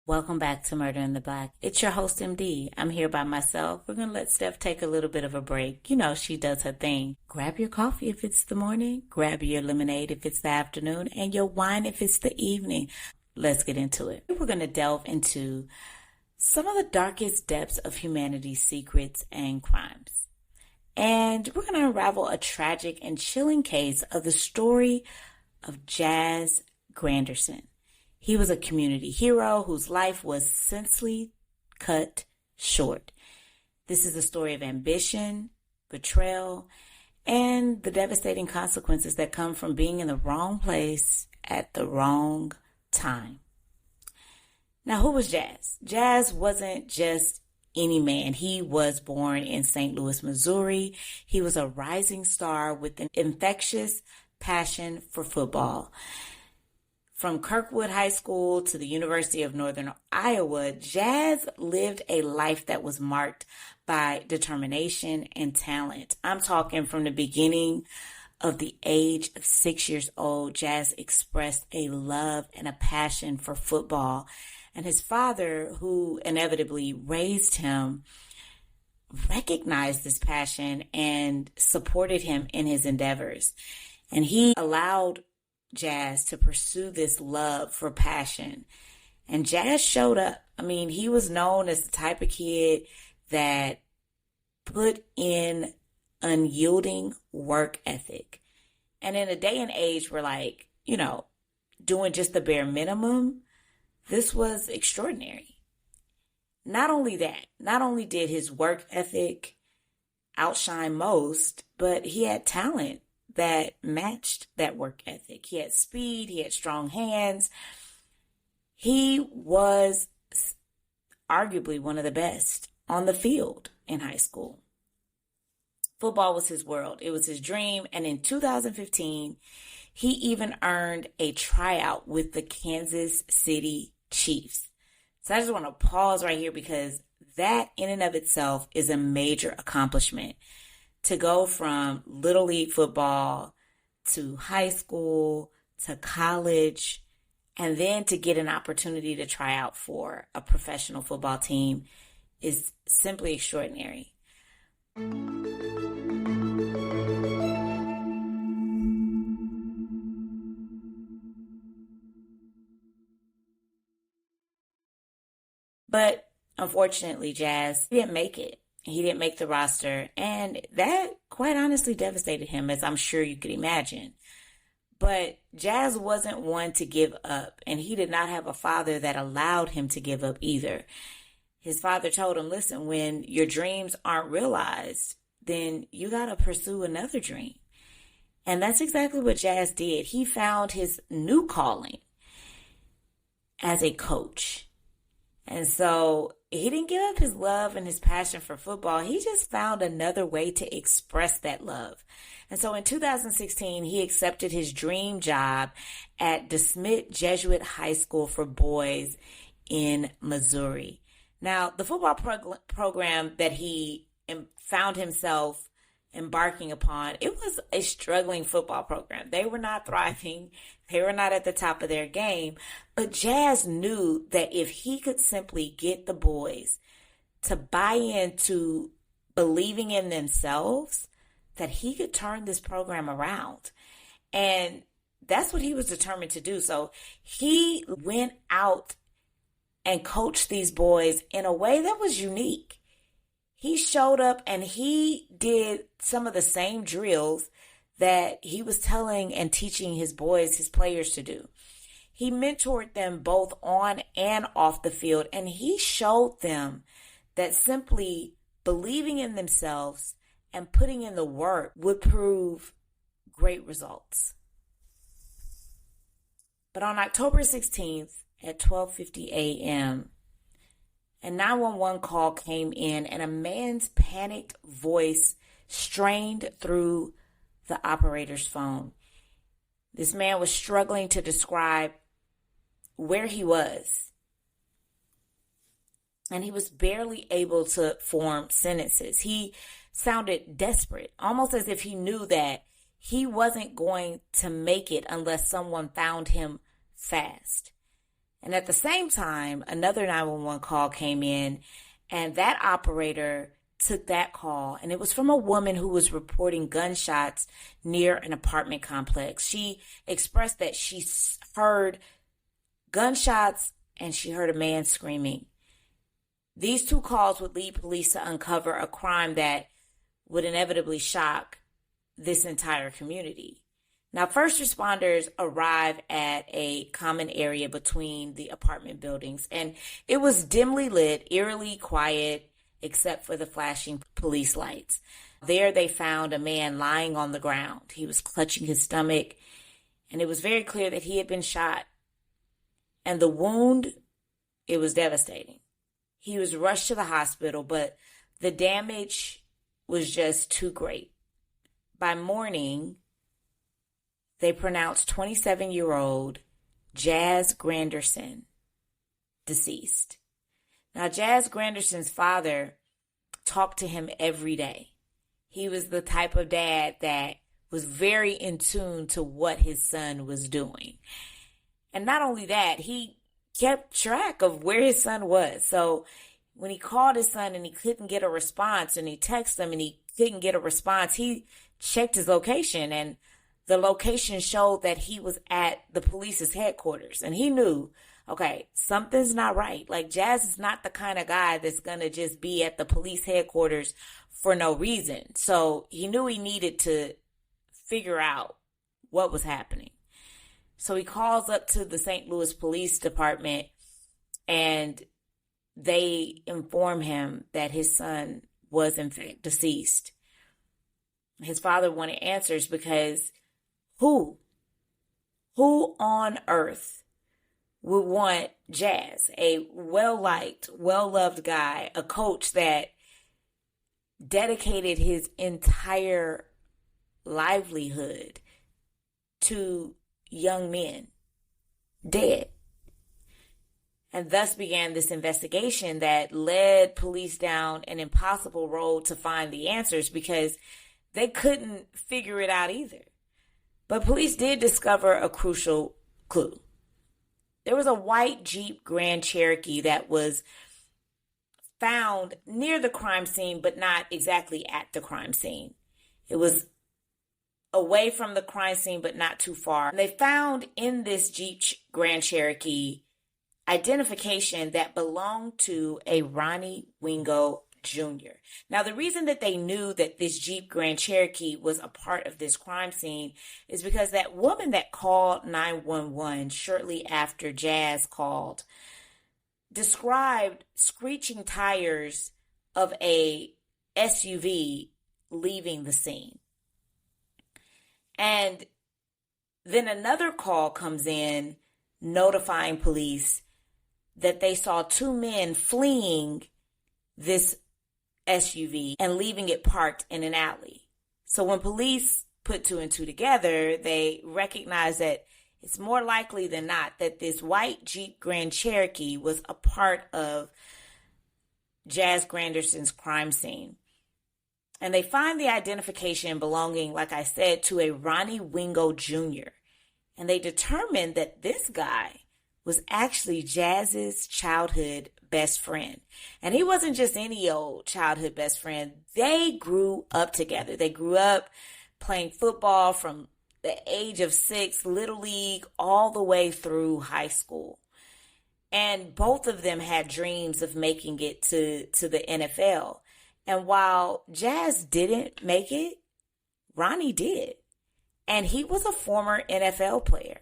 Welcome back to Murder in the Black. It's your host, MD. I'm here by myself. We're going to let Steph take a little bit of a break. You know, she does her thing. Grab your coffee if it's the morning, grab your lemonade if it's the afternoon, and your wine if it's the evening. Let's get into it. We're going to delve into some of the darkest depths of humanity's secrets and crimes. And we're going to unravel a tragic and chilling case of the story of Jaz Granderson. He was a community hero whose life was senselessly cut short. This is a story of ambition, betrayal, and the devastating consequences that come from being in the wrong place at the wrong time. Now, who was Jaz? Jaz wasn't just any man. He was born in St. Louis, Missouri. He was a rising star with an infectious passion for football. From Kirkwood High School to the University of Northern Iowa, Jaz lived a life that was marked by determination and talent. I'm talking from the beginning of the age of 6 years old, Jaz expressed a love and a passion for football. And his father, who inevitably raised him, recognized this passion and supported him in his endeavors. And he allowed Jaz to pursue this love for passion. And Jaz showed up. I mean, he was known as the type of kid that put in unyielding work ethic. And in a day and age where doing just the bare minimum, this was extraordinary. Not only that, not only did his work ethic outshine most, but he had talent that matched that work ethic. He had speed, he had strong hands. He was arguably one of the best on the field in high school. Football was his world. It was his dream. And in 2015, he even earned a tryout with the Kansas City Chiefs. So I just want to pause right here because that in and of itself is a major accomplishment. To go from Little League football to high school to college, and then to get an opportunity to try out for a professional football team is simply extraordinary. But unfortunately, Jaz didn't make it. He didn't make the roster, and that quite honestly devastated him, as I'm sure you could imagine. But Jaz wasn't one to give up, and he did not have a father that allowed him to give up either. His father told him, listen, when your dreams aren't realized, then you got to pursue another dream. And that's exactly what Jaz did. He found his new calling as a coach. And so he didn't give up his love and his passion for football. He just found another way to express that love. And so in 2016, he accepted his dream job at DeSmet Jesuit High School for Boys in Missouri. Now, the football program that he found himself embarking upon, it was a struggling football program. They were not thriving. They were not at the top of their game. But Jaz knew that if he could simply get the boys to buy into believing in themselves, that he could turn this program around. And that's what he was determined to do. So he went out and coached these boys in a way that was unique. He showed up and he did some of the same drills that he was telling and teaching his boys, his players, to do. He mentored them both on and off the field, and he showed them that simply believing in themselves and putting in the work would prove great results. But on October 16th at 12:50 a.m., a 911 call came in, and a man's panicked voice strained through the operator's phone. This man was struggling to describe where he was, and he was barely able to form sentences. He sounded desperate, almost as if he knew that he wasn't going to make it unless someone found him fast. And at the same time, another 911 call came in, and that operator took that call, and it was from a woman who was reporting gunshots near an apartment complex. She expressed that she heard gunshots and she heard a man screaming. These two calls would lead police to uncover a crime that would inevitably shock this entire community. Now, first responders arrive at a common area between the apartment buildings, and it was dimly lit, eerily quiet, except for the flashing police lights. There they found a man lying on the ground. He was clutching his stomach, and it was very clear that he had been shot. And the wound, it was devastating. He was rushed to the hospital, but the damage was just too great. By morning, they pronounced 27-year-old Jaz Granderson deceased. Now, Jaz Granderson's father talked to him every day. He was the type of dad that was very in tune to what his son was doing. And not only that, he kept track of where his son was. So when he called his son and he couldn't get a response, and he texted him and he couldn't get a response, he checked his location, and the location showed that he was at the police's headquarters. And he knew, okay, something's not right. Like, Jaz is not the kind of guy that's going to just be at the police headquarters for no reason. So he knew he needed to figure out what was happening. So he calls up to the St. Louis Police Department, and they inform him that his son was in fact deceased. His father wanted answers because who on earth would want Jaz, a well-liked, well-loved guy, a coach that dedicated his entire livelihood to young men, dead? And thus began this investigation that led police down an impossible road to find the answers, because they couldn't figure it out either. But police did discover a crucial clue. There was a white Jeep Grand Cherokee that was found near the crime scene, but not exactly at the crime scene. It was away from the crime scene, but not too far. They found in this Jeep Grand Cherokee identification that belonged to a Ronnie Wingo Jr. Now, the reason that they knew that this Jeep Grand Cherokee was a part of this crime scene is because that woman that called 911 shortly after Jaz called described screeching tires of a SUV leaving the scene. And then another call comes in notifying police that they saw two men fleeing this SUV and leaving it parked in an alley. So when police put two and two together, they recognized that it's more likely than not that this white Jeep Grand Cherokee was a part of Jaz Granderson's crime scene. And they find the identification belonging, like I said, to a Ronnie Wingo Jr. And they determined that this guy was actually Jaz's childhood best friend. And he wasn't just any old childhood best friend. They grew up together. They grew up playing football from the age of 6, Little League, all the way through high school. And both of them had dreams of making it to the NFL. And while Jaz didn't make it, Ronnie did. And he was a former NFL player.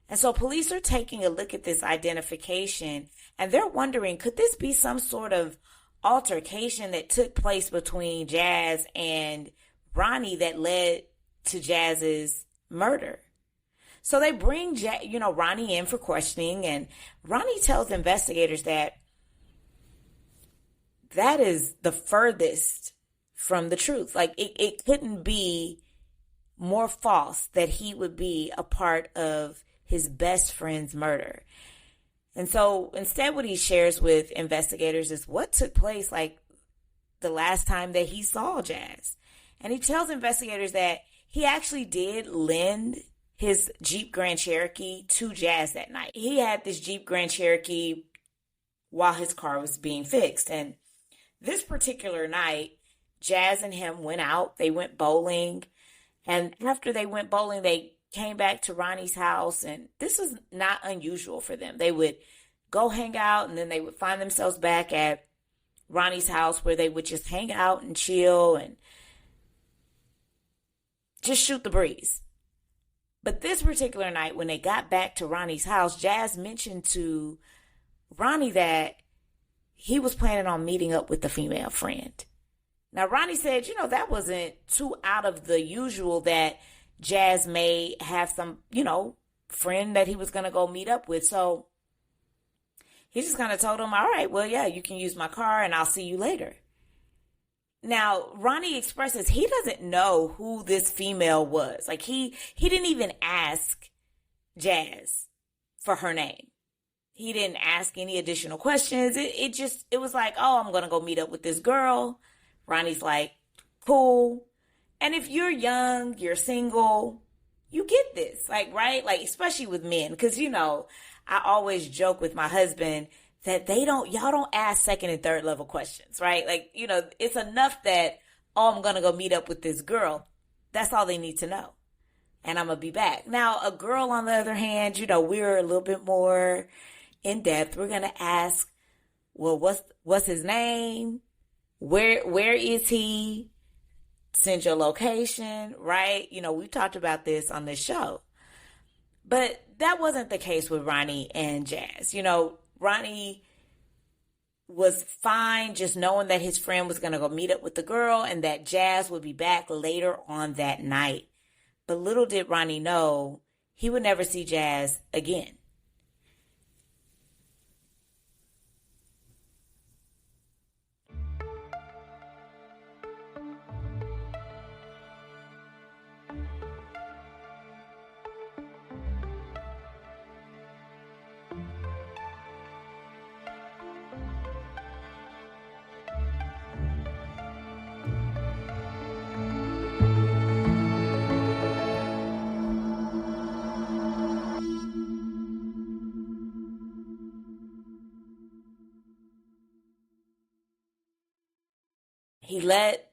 And so police are taking a look at this identification, and they're wondering, could this be some sort of altercation that took place between Jaz and Ronnie that led to Jaz's murder? So they bring Ronnie in for questioning, and Ronnie tells investigators that is the furthest from the truth. Like, it couldn't be more false that he would be a part of his best friend's murder. And so instead, what he shares with investigators is what took place, like, the last time that he saw Jaz. And he tells investigators that he actually did lend his Jeep Grand Cherokee to Jaz that night. He had this Jeep Grand Cherokee while his car was being fixed. And this particular night, Jaz and him went out. They went bowling. And after they went bowling, they came back to Ronnie's house. And this was not unusual for them. They would go hang out, and then they would find themselves back at Ronnie's house, where they would just hang out and chill and just shoot the breeze. But this particular night, when they got back to Ronnie's house, Jaz mentioned to Ronnie that he was planning on meeting up with the female friend. Now, Ronnie said, that wasn't too out of the usual, that Jaz may have some, friend that he was going to go meet up with. So he just kind of told him, all right, well, yeah, you can use my car and I'll see you later. Now, Ronnie expresses he doesn't know who this female was. Like, he didn't even ask Jaz for her name. He didn't ask any additional questions. It was like, oh, I'm going to go meet up with this girl. Ronnie's like, cool. And if you're young, you're single, you get this, like, right? Like, especially with men, because, I always joke with my husband that y'all don't ask second and third level questions, right? Like, it's enough that, oh, I'm going to go meet up with this girl. That's all they need to know. And I'm going to be back. Now, a girl, on the other hand, we're a little bit more in depth. We're going to ask, well, what's his name? Where is he? Send your location, right? We talked about this on this show. But that wasn't the case with Ronnie and Jaz. Ronnie was fine just knowing that his friend was going to go meet up with the girl and that Jaz would be back later on that night. But little did Ronnie know he would never see Jaz again. He let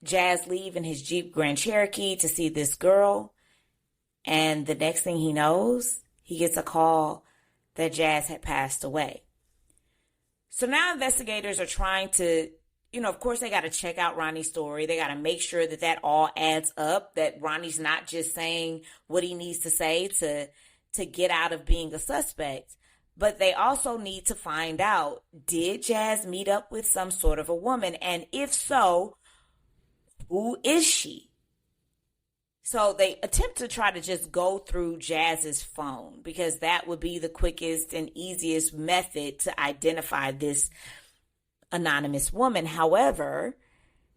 Jaz leave in his Jeep Grand Cherokee to see this girl. And the next thing he knows, he gets a call that Jaz had passed away. So now investigators are trying to, of course, they got to check out Ronnie's story. They got to make sure that all adds up, that Ronnie's not just saying what he needs to say to get out of being a suspect. But they also need to find out, did Jaz meet up with some sort of a woman? And if so, who is she? So they attempt to try to just go through Jaz's phone, because that would be the quickest and easiest method to identify this anonymous woman. However,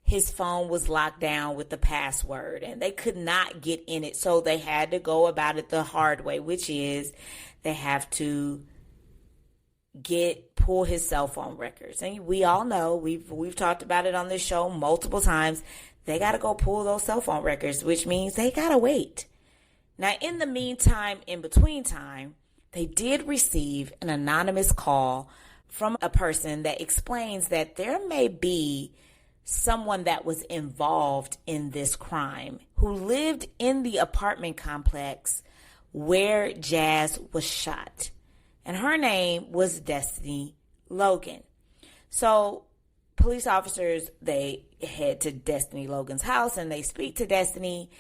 his phone was locked down with the password and they could not get in it. So they had to go about it the hard way, which is they have to pull his cell phone records. And we all know, we've talked about it on this show multiple times. They got to go pull those cell phone records, which means they got to wait. Now, in the meantime, in between time, they did receive an anonymous call from a person that explains that there may be someone that was involved in this crime who lived in the apartment complex where Jaz was shot. And her name was Destiny Logan. So police officers, they head to Destiny Logan's house and they speak to Destiny.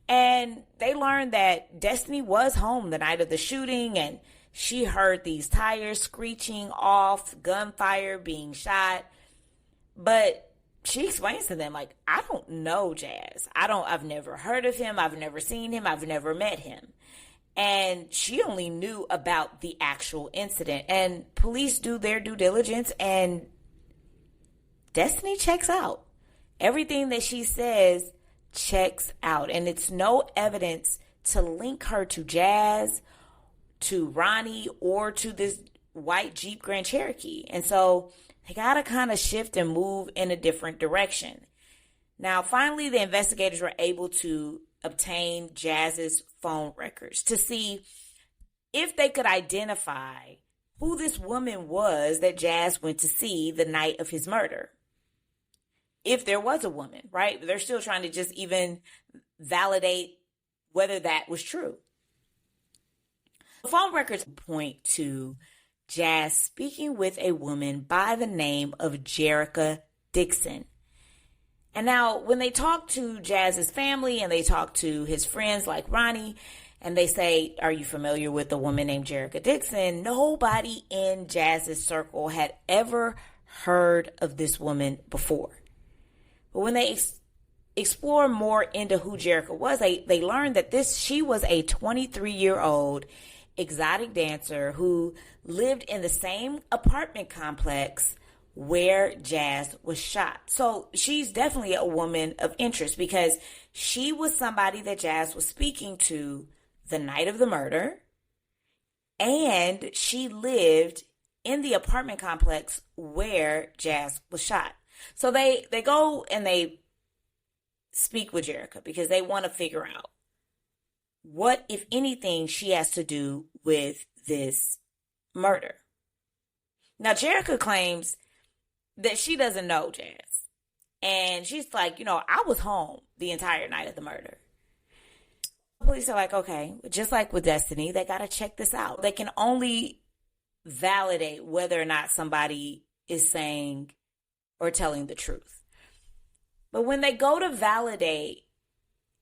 And they learn that Destiny was home the night of the shooting, and she heard these tires screeching off, gunfire being shot. But she explains to them, like, I don't know Jaz. I've never heard of him. I've never seen him. I've never met him. And she only knew about the actual incident. And police do their due diligence, and Destiny checks out. Everything that she says checks out. And it's no evidence to link her to Jaz, to Ronnie, or to this white Jeep Grand Cherokee. And so they got to kind of shift and move in a different direction. Now, finally, the investigators were able to obtain Jaz's phone records to see if they could identify who this woman was that Jaz went to see the night of his murder. If there was a woman, right? They're still trying to just even validate whether that was true. The phone records point to Jaz speaking with a woman by the name of Jerica Dixon. And now when they talk to Jaz's family and they talk to his friends like Ronnie, and they say, are you familiar with a woman named Jerica Dixon? Nobody in Jaz's circle had ever heard of this woman before. But when they explore more into who Jerica was, they learned that she was a 23-year-old exotic dancer who lived in the same apartment complex where Jaz was shot. So she's definitely a woman of interest because she was somebody that Jaz was speaking to the night of the murder, and she lived in the apartment complex where Jaz was shot. So they go and they speak with Jerica because they want to figure out what, if anything, she has to do with this murder. Now, Jerica claims that she doesn't know Jaz. And she's like, I was home the entire night of the murder. Police are like, okay, just like with Destiny, they got to check this out. They can only validate whether or not somebody is saying or telling the truth. But when they go to validate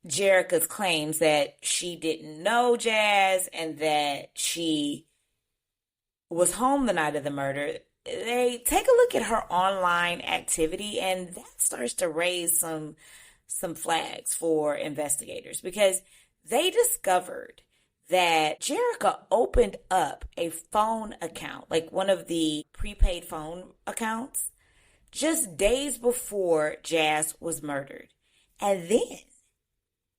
Jerica's claims that she didn't know Jaz and that she was home the night of the murder, they take a look at her online activity, and that starts to raise some flags for investigators because they discovered that Jerica opened up a phone account, like one of the prepaid phone accounts, just days before Jaz was murdered. And then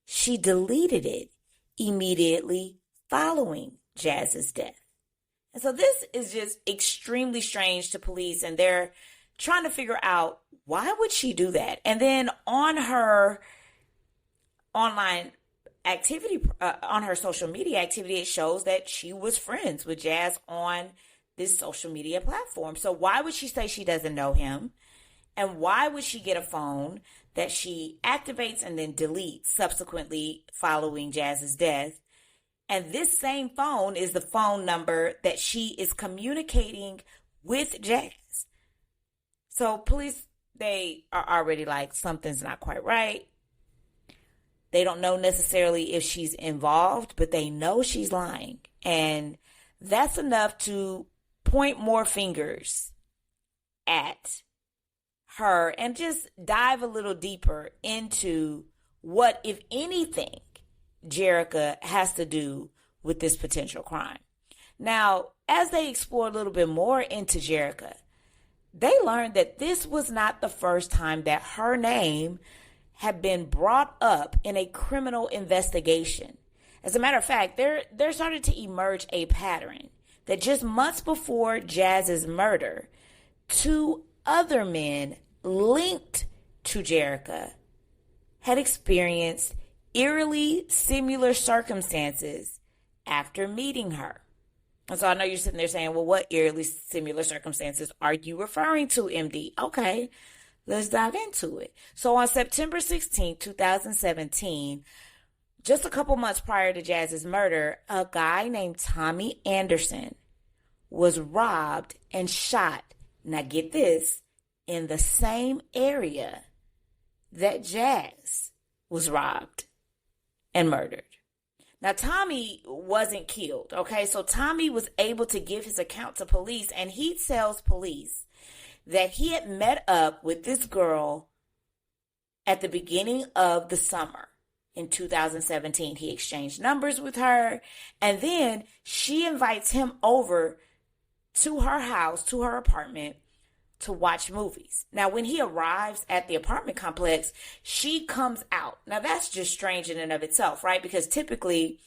she deleted it immediately following Jaz's death. And so this is just extremely strange to police, and they're trying to figure out why would she do that. And then on her online activity, on her social media activity, it shows that she was friends with Jaz on this social media platform. So why would she say she doesn't know him? And why would she get a phone that she activates and then deletes subsequently following Jaz's death? And this same phone is the phone number that she is communicating with Jaz. So police, they are already like, something's not quite right. They don't know necessarily if she's involved, but they know she's lying. And that's enough to point more fingers at her and just dive a little deeper into what, if anything, Jerica has to do with this potential crime. Now, as they explore a little bit more into Jerica, they learned that this was not the first time that her name had been brought up in a criminal investigation. As a matter of fact, there started to emerge a pattern that just months before Jaz's murder, two other men linked to Jerica had experienced eerily similar circumstances after meeting her. And so I know you're sitting there saying, well, what eerily similar circumstances are you referring to, MD? Okay, let's dive into it. So on September 16, 2017, just a couple months prior to Jaz's murder, a guy named Tommy Anderson was robbed and shot. Now get this, in the same area that Jaz was robbed and murdered. Now, Tommy wasn't killed, okay? So Tommy was able to give his account to police, and he tells police that he had met up with this girl at the beginning of the summer in 2017. He exchanged numbers with her, and then she invites him over to her house, to her apartment, to watch movies. Now, when he arrives at the apartment complex, she comes out. Now, that's just strange in and of itself, right? Because typically,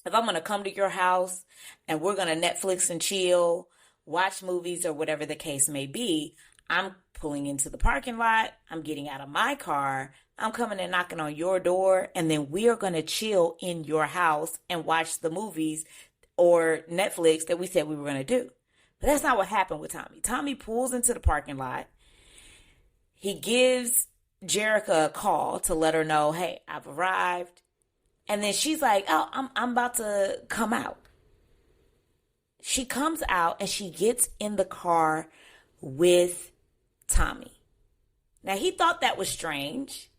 if I'm going to come to your house and we're going to Netflix and chill, watch movies or whatever the case may be, I'm pulling into the parking lot. I'm getting out of my car. I'm coming and knocking on your door. And then we are going to chill in your house and watch the movies or Netflix that we said we were going to do. But that's not what happened with Tommy. Tommy pulls into the parking lot. He gives Jerica a call to let her know, hey, I've arrived. And then she's like, oh, I'm about to come out. She comes out and she gets in the car with Tommy. Now, he thought that was strange,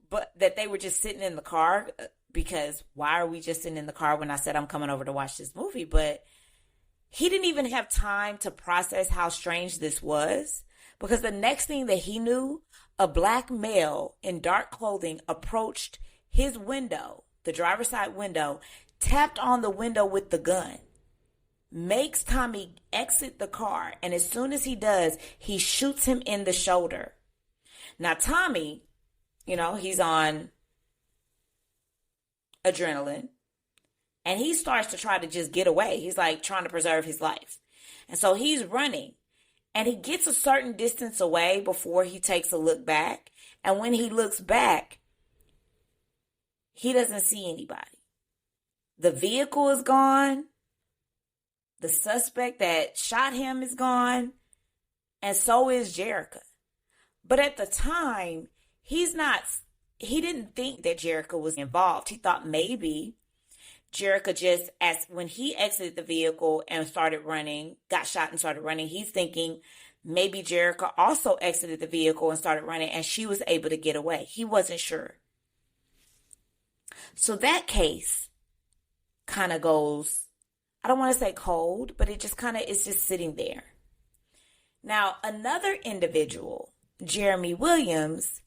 but that they were just sitting in the car, because why are we just sitting in the car when I said I'm coming over to watch this movie? But he didn't even have time to process how strange this was, because the next thing that he knew, a black male in dark clothing approached his window, the driver's side window, tapped on the window with the gun, makes Tommy exit the car, and as soon as he does, he shoots him in the shoulder. Now, Tommy, he's on adrenaline, and he starts to try to just get away. He's like trying to preserve his life. And so he's running, and he gets a certain distance away before he takes a look back. And when he looks back, he doesn't see anybody. The vehicle is gone. The suspect that shot him is gone. And so is Jerica. But at the time, he didn't think that Jerica was involved. He thought maybe Jerica when he exited the vehicle and started running, got shot and started running, he's thinking maybe Jerica also exited the vehicle and started running and she was able to get away. He wasn't sure. So that case kind of goes, I don't want to say cold, but it just kind of is just sitting there. Now, another individual, Jeremy Williams,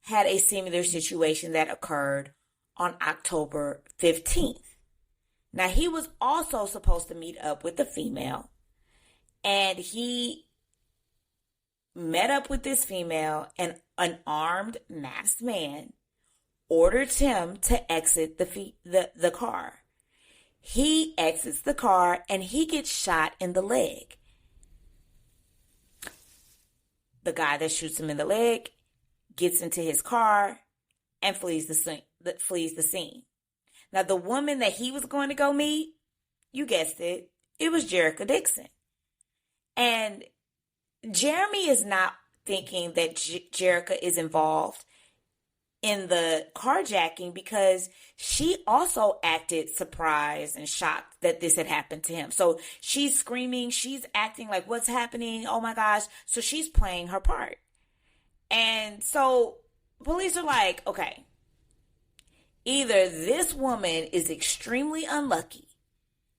had a similar situation that occurred on October 15th. Now, he was also supposed to meet up with a female, and he met up with this female, and an armed, masked man ordered him to exit the car. He exits the car, and he gets shot in the leg. The guy that shoots him in the leg gets into his car and flees the scene. Now, the woman that he was going to go meet, you guessed it, it was Jerica Dixon. And Jeremy is not thinking that Jerica is involved in the carjacking, because she also acted surprised and shocked that this had happened to him. So she's screaming, she's acting like, what's happening? Oh my gosh. So she's playing her part. And so police are like, okay, either this woman is extremely unlucky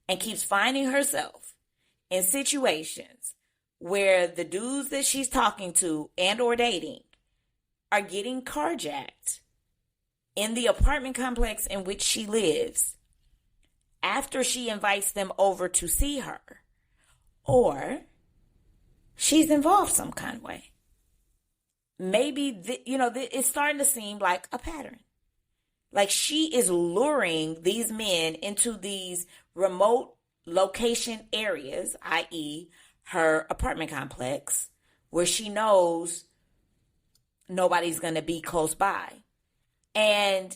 and keeps finding herself in situations where the dudes that she's talking to and or dating are getting carjacked in the apartment complex in which she lives after she invites them over to see her, or she's involved some kind of way. Maybe, it's starting to seem like a pattern. Like she is luring these men into these remote location areas, i.e. her apartment complex, where she knows nobody's going to be close by. And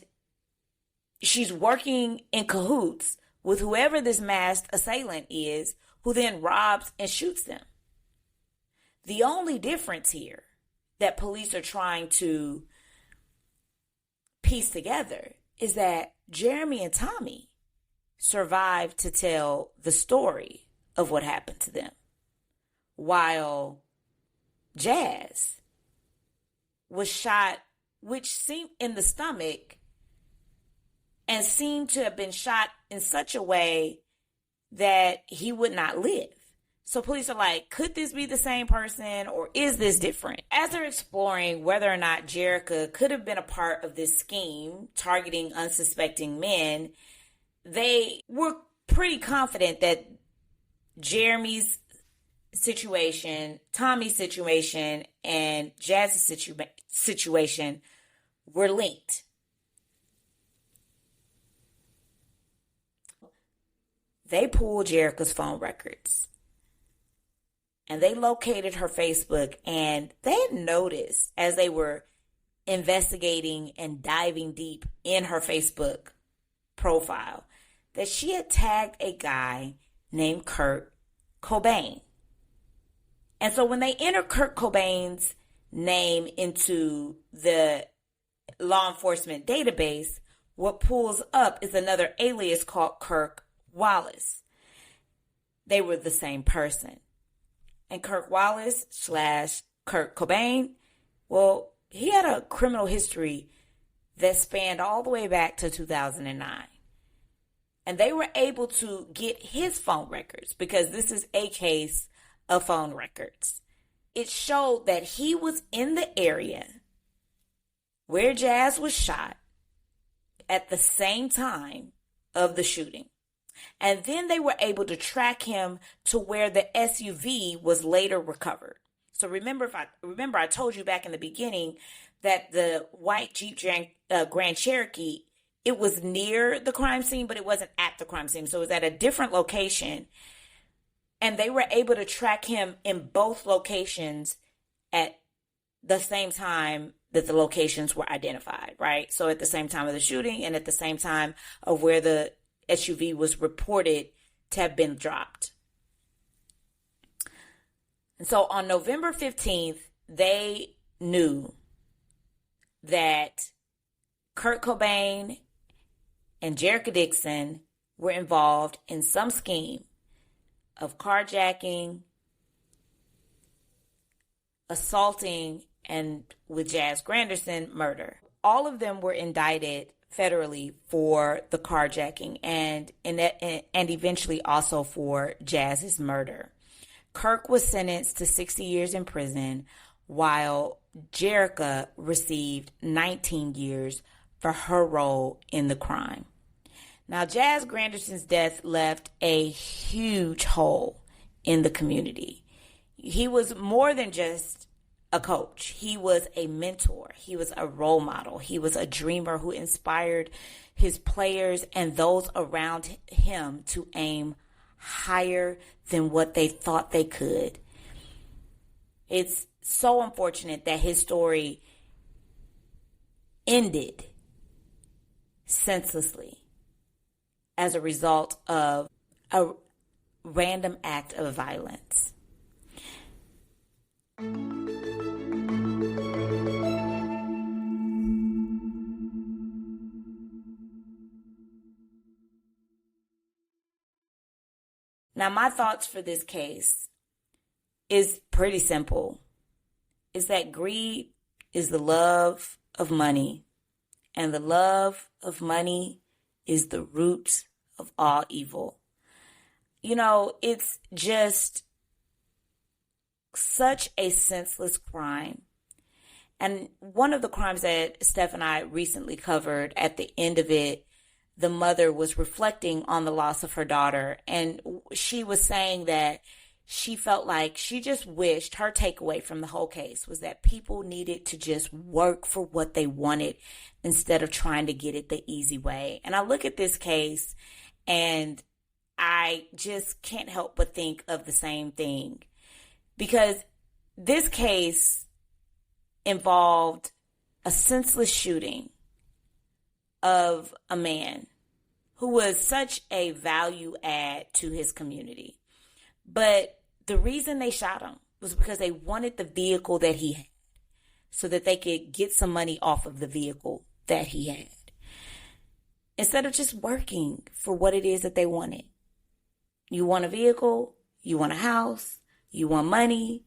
she's working in cahoots with whoever this masked assailant is, who then robs and shoots them. The only difference here that police are trying to piece together is that Jeremy and Tommy survived to tell the story of what happened to them, while Jaz was shot, which seemed in the stomach, and seemed to have been shot in such a way that he would not live. So police are like, could this be the same person, or is this different? As they're exploring whether or not Jerica could have been a part of this scheme targeting unsuspecting men, they were pretty confident that Jeremy's situation, Tommy's situation, and Jazz's situation were linked. They pulled Jerica's phone records. And they located her Facebook, and they had noticed as they were investigating and diving deep in her Facebook profile that she had tagged a guy named Kurt Cobain. And so when they enter Kurt Cobain's name into the law enforcement database, what pulls up is another alias called Kirk Wallace. They were the same person. And Kirk Wallace / Kurt Cobain, well, he had a criminal history that spanned all the way back to 2009. And they were able to get his phone records, because this is a case of phone records. It showed that he was in the area where Jaz was shot at the same time of the shooting. And then they were able to track him to where the SUV was later recovered. So remember, I told you back in the beginning that the white Jeep Grand Cherokee, it was near the crime scene, but it wasn't at the crime scene. So it was at a different location. And they were able to track him in both locations at the same time that the locations were identified, right? So at the same time of the shooting and at the same time of where the SUV was reported to have been dropped. And so on November 15th, they knew that Kurt Cobain and Jerica Dixon were involved in some scheme of carjacking, assaulting, and with Jaz Granderson, murder. All of them were indicted federally for the carjacking and eventually also for Jaz's murder. Kirk was sentenced to 60 years in prison, while Jerica received 19 years for her role in the crime. Now, Jaz Granderson's death left a huge hole in the community. He was more than just a coach. He was a mentor. He was a role model. He was a dreamer who inspired his players and those around him to aim higher than what they thought they could. It's so unfortunate that his story ended senselessly as a result of a random act of violence. Now, my thoughts for this case is pretty simple. Is that greed is the love of money, and the love of money is the root of all evil. You know, it's just such a senseless crime. And one of the crimes that Steph and I recently covered, at the end of it, the mother was reflecting on the loss of her daughter. And she was saying that she felt like she just wished, her takeaway from the whole case was that people needed to just work for what they wanted instead of trying to get it the easy way. And I look at this case and I just can't help but think of the same thing, because this case involved a senseless shooting of a man who was such a value add to his community. But the reason they shot him was because they wanted the vehicle that he had so that they could get some money off of the vehicle that he had, instead of just working for what it is that they wanted. You want a vehicle, you want a house, you want money,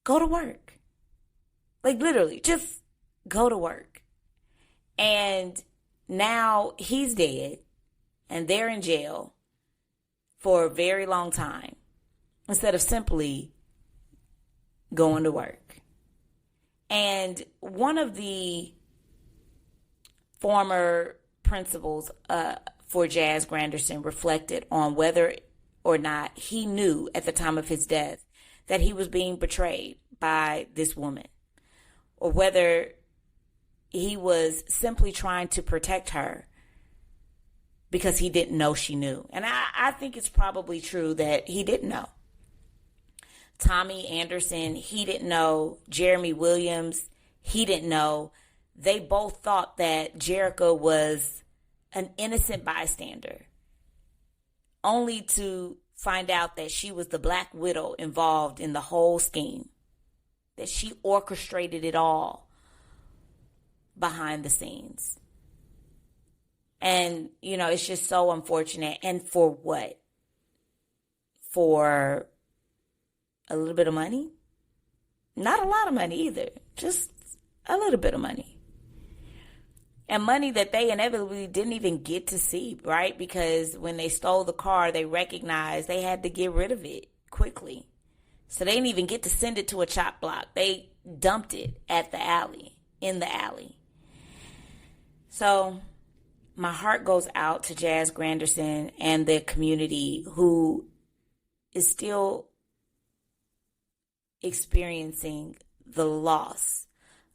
go to work. Like, literally, just go to work. And now he's dead and they're in jail for a very long time instead of simply going to work. And one of the former principals for Jaz Granderson reflected on whether or not he knew at the time of his death that he was being betrayed by this woman, or whether he was simply trying to protect her because he didn't know she knew. And I think it's probably true that he didn't know. Tommy Anderson, he didn't know. Jeremy Williams, he didn't know. They both thought that Jerica was an innocent bystander, only to find out that she was the Black Widow involved in the whole scheme, that she orchestrated it all behind the scenes. And, it's just so unfortunate. And for what? For a little bit of money? Not a lot of money either. Just a little bit of money. And money that they inevitably didn't even get to see, right? Because when they stole the car, they recognized they had to get rid of it quickly. So they didn't even get to send it to a chop block. They dumped it in the alley. So my heart goes out to Jaz Granderson and the community who is still experiencing the loss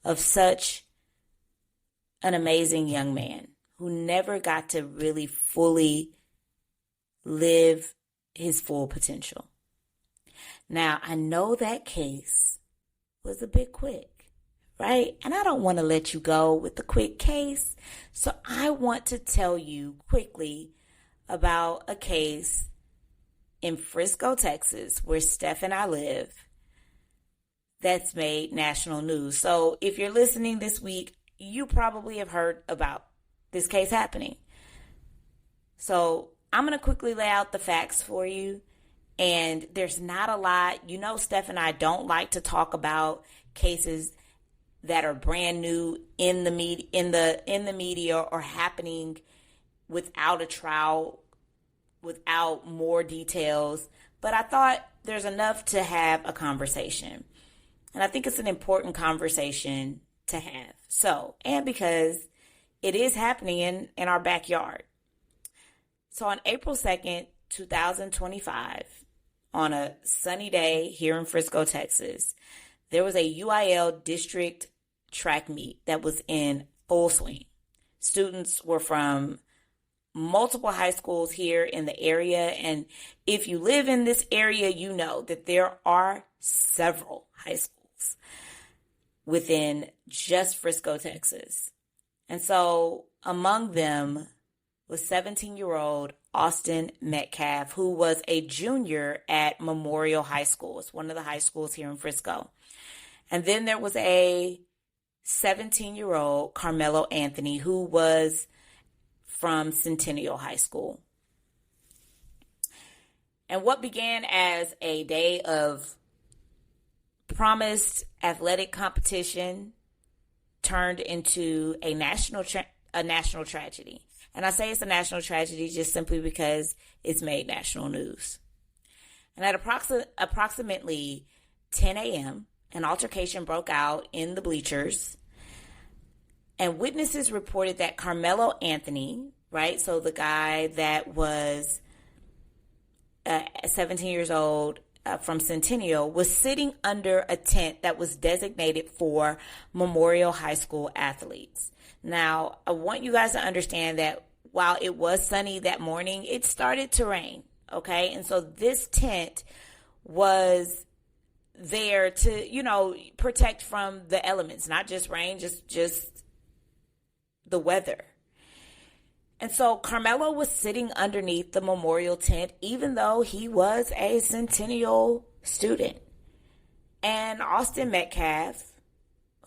of such an amazing young man who never got to really fully live his full potential. Now, I know that case was a bit quick, right? And I don't want to let you go with the quick case. So I want to tell you quickly about a case in Frisco, Texas, where Steph and I live, that's made national news. So if you're listening this week, you probably have heard about this case happening. So I'm going to quickly lay out the facts for you. And there's not a lot. Steph and I don't like to talk about cases that are brand new in the media or happening without a trial, without more details. But I thought there's enough to have a conversation. And I think it's an important conversation to have. So, and because it is happening in our backyard. So on April 2nd, 2025, on a sunny day here in Frisco, Texas, there was a UIL district track meet that was in full swing. Students were from multiple high schools here in the area. And if you live in this area, you know that there are several high schools within just Frisco, Texas. And so among them was 17-year-old Austin Metcalf, who was a junior at Memorial High School. It's one of the high schools here in Frisco. And then there was a 17-year-old Carmelo Anthony, who was from Centennial High School. And what began as a day of promised athletic competition turned into a national tragedy. And I say it's a national tragedy just simply because it's made national news. And at approximately 10 a.m., an altercation broke out in the bleachers. And witnesses reported that Carmelo Anthony, right, so the guy that was 17 years old, from Centennial, was sitting under a tent that was designated for Memorial High School athletes. Now, I want you guys to understand that while it was sunny that morning, it started to rain, okay? And so this tent was there to, protect from the elements, not just rain, just the weather. And so Carmelo was sitting underneath the memorial tent, even though he was a Centennial student. And Austin Metcalf,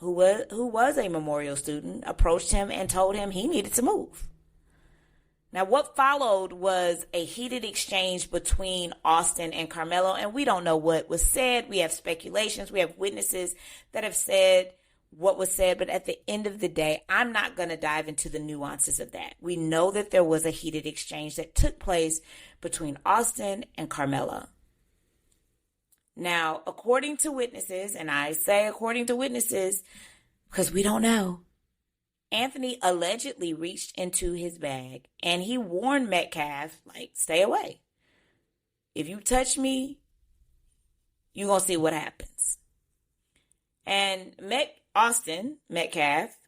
who was a Memorial student, approached him and told him he needed to move. Now, what followed was a heated exchange between Austin and Carmelo, and we don't know what was said. We have speculations. We have witnesses that have said what was said, but at the end of the day, I'm not going to dive into the nuances of that. We know that there was a heated exchange that took place between Austin and Carmelo. Now, according to witnesses, and I say according to witnesses because we don't know, Anthony allegedly reached into his bag and he warned Metcalf, stay away. If you touch me, you're going to see what happens. And Austin Metcalf,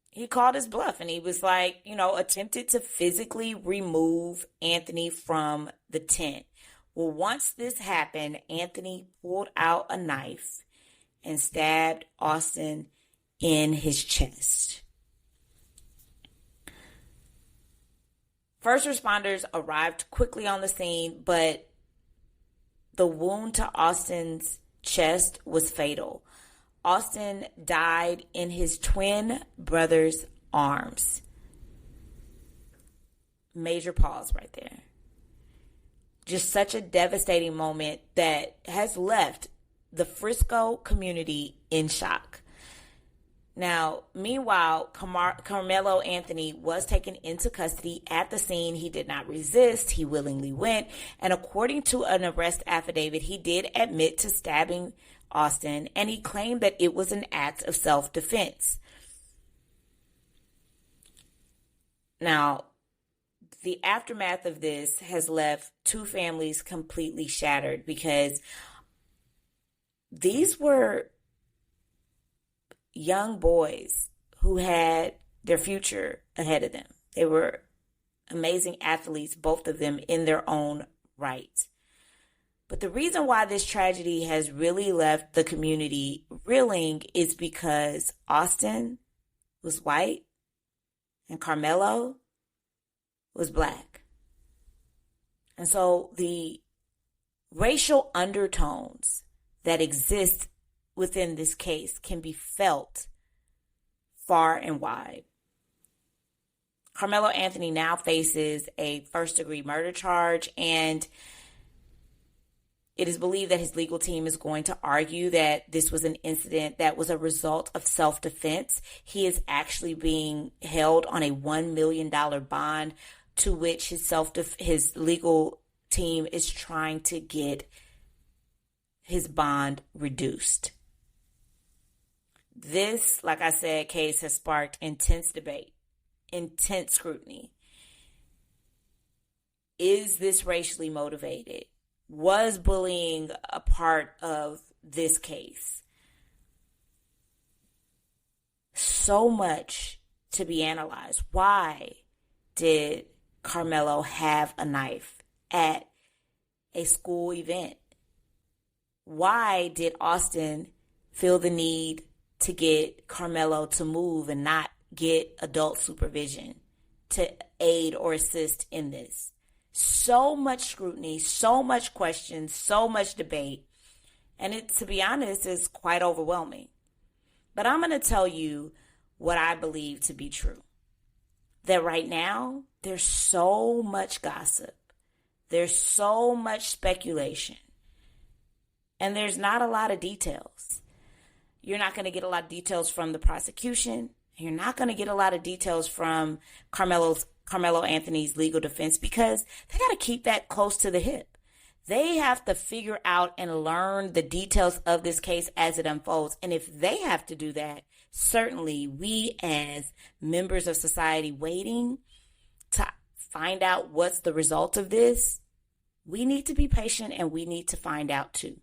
he called his bluff and he was attempted to physically remove Anthony from the tent, Well, once this happened, Anthony pulled out a knife and stabbed Austin in his chest. First responders arrived quickly on the scene, but the wound to Austin's chest was fatal. Austin died in his twin brother's arms. Major pause right there. Just such a devastating moment that has left the Frisco community in shock. Now, meanwhile, Carmelo Anthony was taken into custody. At the scene, he did not resist. He willingly went. And according to an arrest affidavit, he did admit to stabbing Austin, and he claimed that it was an act of self-defense. Now, the aftermath of this has left two families completely shattered because these were young boys who had their future ahead of them. They were amazing athletes, both of them in their own right. But the reason why this tragedy has really left the community reeling is because Austin was white and Carmelo was black. And so the racial undertones that exist within this case can be felt far and wide. Carmelo Anthony now faces a first-degree murder charge, and it is believed that his legal team is going to argue that this was an incident that was a result of self-defense. He is actually being held on a $1 million bond, to which his legal team is trying to get his bond reduced. This, like I said, case has sparked intense debate, intense scrutiny. Is this racially motivated? Was bullying a part of this case? So much to be analyzed. Why did Carmelo have a knife at a school event? Why did Austin feel the need to get Carmelo to move and not get adult supervision to aid or assist in this? So much scrutiny, so much questions, so much debate. And it, to be honest, is quite overwhelming. But I'm going to tell you what I believe to be true. That right now, there's so much gossip. There's so much speculation. And there's not a lot of details. You're not going to get a lot of details from the prosecution. You're not going to get a lot of details from Carmelo Anthony's legal defense, because they got to keep that close to the hip. They have to figure out and learn the details of this case as it unfolds. And if they have to do that, certainly we as members of society waiting to find out what's the result of this, we need to be patient and we need to find out too.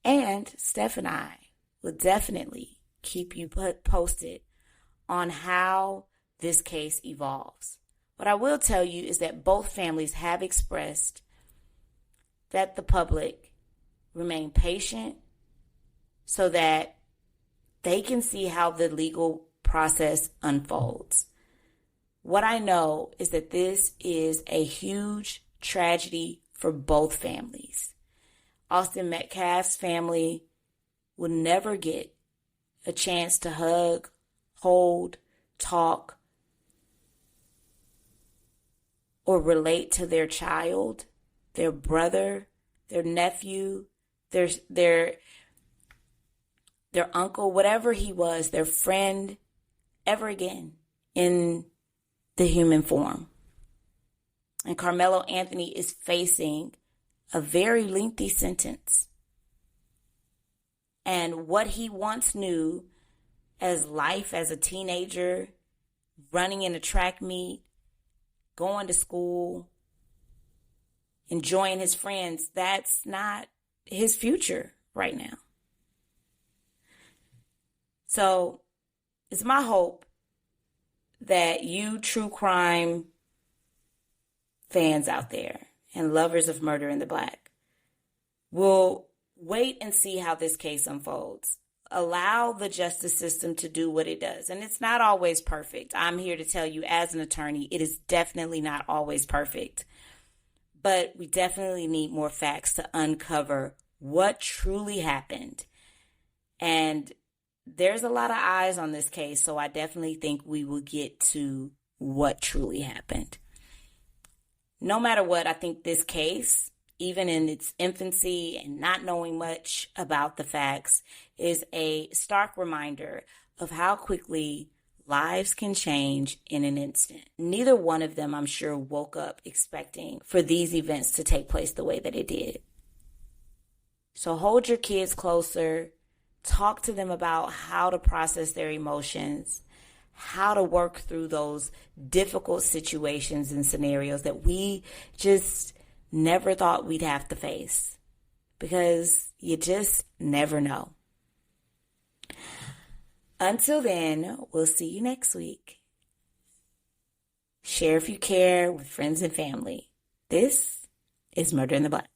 And Steph and I will definitely keep you posted on how this case evolves. What I will tell you is that both families have expressed that the public remain patient so that they can see how the legal process unfolds. What I know is that this is a huge tragedy for both families. Austin Metcalf's family will never get a chance to hug, hold, talk, or relate to their child, their brother, their nephew, their uncle, whatever he was, their friend, ever again in the human form. And Carmelo Anthony is facing a very lengthy sentence. And what he once knew as life as a teenager, running in a track meet, going to school, enjoying his friends, that's not his future right now. So it's my hope that you true crime fans out there and lovers of Murder in the Black. We'll wait and see how this case unfolds. Allow the justice system to do what it does. And it's not always perfect. I'm here to tell you, as an attorney, it is definitely not always perfect. But we definitely need more facts to uncover what truly happened. And there's a lot of eyes on this case, so I definitely think we will get to what truly happened. No matter what, I think this case, even in its infancy and not knowing much about the facts, is a stark reminder of how quickly lives can change in an instant. Neither one of them, I'm sure, woke up expecting for these events to take place the way that it did. So hold your kids closer. Talk to them about how to process their emotions, how to work through those difficult situations and scenarios that we just never thought we'd have to face, because you just never know. Until then, we'll see you next week. Share if you care with friends and family. This is Murder in the Black.